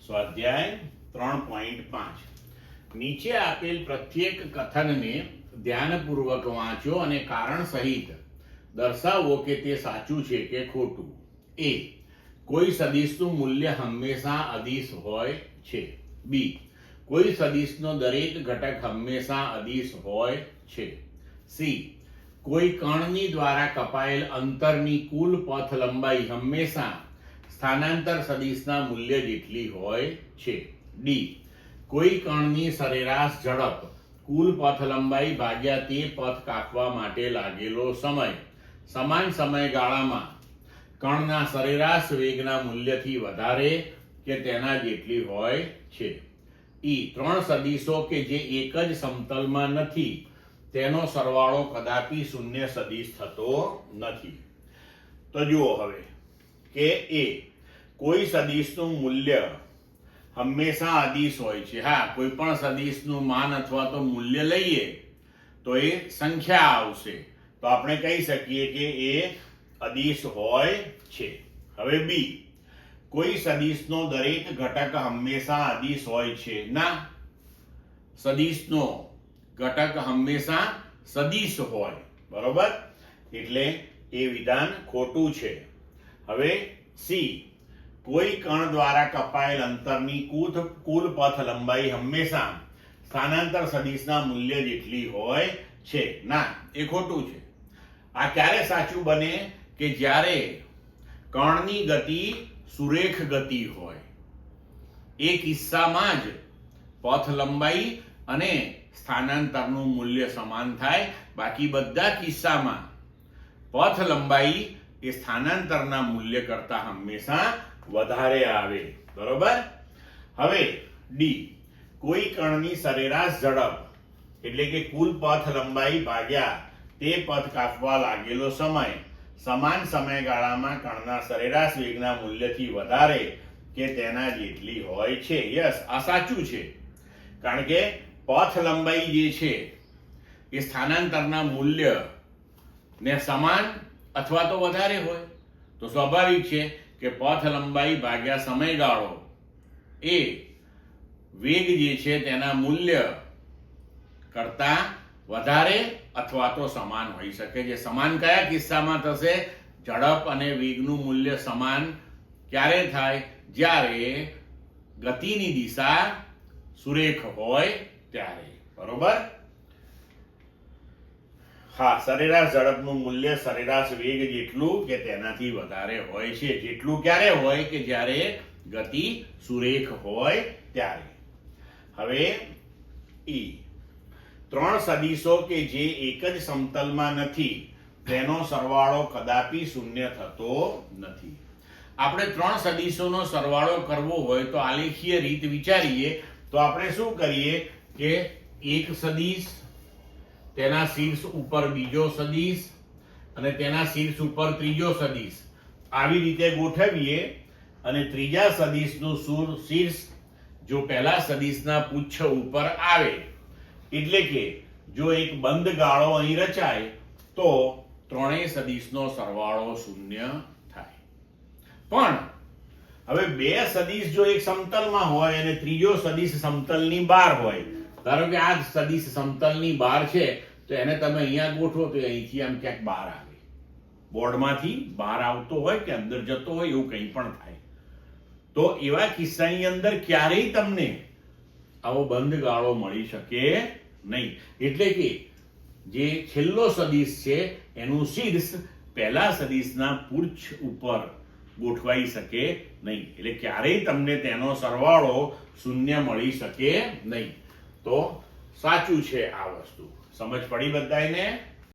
સ્વાધ્યાય 3.5 નીચે આપેલ પ્રત્યેક કથનને ધ્યાનપૂર્વક વાંચો અને કારણ સહિત દર્શાવો કે તે સાચું છે કે ખોટું. એ. કોઈ સદિશનું મૂલ્ય હંમેશા અદિશ હોય છે. બી. કોઈ સદિશનો દરેક ઘટક હંમેશા અદિશ હોય છે. સી. કોઈ કણની દ્વારા કપાયેલ અંતરની કુલ પથ લંબાઈ હંમેશા સ્થાનાંતર સદિશના મૂલ્ય જેટલી હોય છે. ડી. કોઈ કણની સરેરાશ ઝડપ કુલ પથ લંબાઈ ભાગ્યા તે પથ કાપવા માટે લાગેલો સમય સમાન સમયગાળામાં કણના સરેરાશ વેગના મૂલ્યથી વધારે કે તેના જેટલી હોય છે. ઈ. ત્રણ સદિશો કે જે એક જ સમતલમાં નથી તેનો સરવાળો કદાપી શૂન્ય સદિશ થતો નથી. તો જુઓ હવે કે એ કોઈ સદિશનું મૂલ્ય હંમેશા અદિશ હોય છે. હા, કોઈ પણ સદિશનું માન અથવા તો મૂલ્ય લઈએ તો એ સંખ્યા આવશે, તો આપણે કહી શકીએ કે એ અદિશ હોય છે. હવે બી. કોઈ સદિશનો દરેક ઘટક હંમેશા અદિશ હોય છે. ના, સદિશનો ઘટક હંમેશા સદિશ હોય, બરોબર, એટલે એ વિધાન ખોટું છે. હવે સી. કોઈ કણ દ્વારા કપાયેલ અંતરની કુલ પથ લંબાઈ હંમેશા સ્થાનાંતર સદિશના મૂલ્ય જેટલી હોય છે. ના, એ ખોટું છે. આ ક્યારે સાચું બને કે જ્યારે કણની ગતિ સુરેખ ગતિ હોય. એ કિસ્સામાં જ પથ લંબાઈ અને સ્થાનાંતરનું મૂલ્ય સમાન થાય. બાકી બધા કિસ્સામાં પથ લંબાઈ એ સ્થાનાંતરના મૂલ્ય કરતા હંમેશા વધારે આવે, બરોબર. હવે ડી. કોઈ કણની સરેરાશ ઝડપ એટલે કે કુલ પથ લંબાઈ ભાગ્યા તે પથ કાપવા લાગેલો સમય સમાન સમયગાળામાં કણના સરેરાશ વેગના મૂલ્યથી વધારે કે તેના જેટલી હોય છે. યસ, આ સાચું છે, કારણ કે પથ લંબાઈ જે છે એ સ્થાનાંતરના મૂલ્ય ને સમાન અથવા તો વધારે હોય, તો સ્વાભાવિક છે કે પથ લંબાઈ ભાગ્યા સમયગાળો એ વેગ જે છે તેના મૂલ્ય કરતા વધારે અથવા તો સમાન હોઈ શકે છે. સમાન કયા કિસ્સામાં થશે? ઝડપ અને વેગનું મૂલ્ય સમાન ક્યારે થાય? જ્યારે ગતિની દિશા સુરેખ હોય ત્યારે, બરોબર. હા, સરેરાશ ઝડપનું મૂલ્ય સરેરાશ વેગ જેટલું કે તેનાથી વધારે હોય છે. જેટલું ક્યારે હોય? કે જ્યારે ગતિ સુરેખ હોય ત્યારે. હવે ઈ. ત્રણ સદિશો કે જે એક જ સમતલમાં નથી તેનો સરવાળો કદાપી શૂન્ય થતો નથી. આપણે ત્રણ સદિશોનો સરવાળો કરવો હોય તો આલેખીય રીત વિચારીએ તો આપણે શું કરીએ કે એક સદિશ, તેના શીર્ષ ઉપર બીજો સદિશ અને તેના શીર્ષ ઉપર ત્રીજો સદિશ આવી રીતે ગોઠવીએ અને ત્રીજા સદિશનું શીર્ષ જો પહેલા સદિશના પુચ્છ ઉપર આવે, એટલે કે જો એક બંધ ગાળો અહીં રચાય તો ત્રણેય સદિશનો સરવાળો શૂન્ય થાય. પણ હવે બે સદિશ જો એક સમતલમાં હોય અને ત્રીજો સદિશ સમતલની બહાર હોય, ધારો કે આ સદિશ સમતલની બહાર છે તો એને તમે અહીંયા ગોઠવો તો અહીંથી આમ ક્યાંક બહાર આવે, બોર્ડમાંથી બહાર આવતો હોય કે અંદર જતો હોય એવું કંઈ પણ થાય. તો એવા કિસ્સાની અંદર ક્યારેય તમને આવો બંધ ગાળો મળી શકે નહીં. એટલે કે જે છેલ્લો સદિશ છે એનું શીર્ષ પહેલા સદિશના પુચ્છ ઉપર ગોઠવાઈ શકે નહીં. એટલે ક્યારેય તમને તેનો સરવાળો શૂન્ય મળી શકે નહીં. તો સાચું છે આ વસ્તુ. સમજ પડી બધાયને?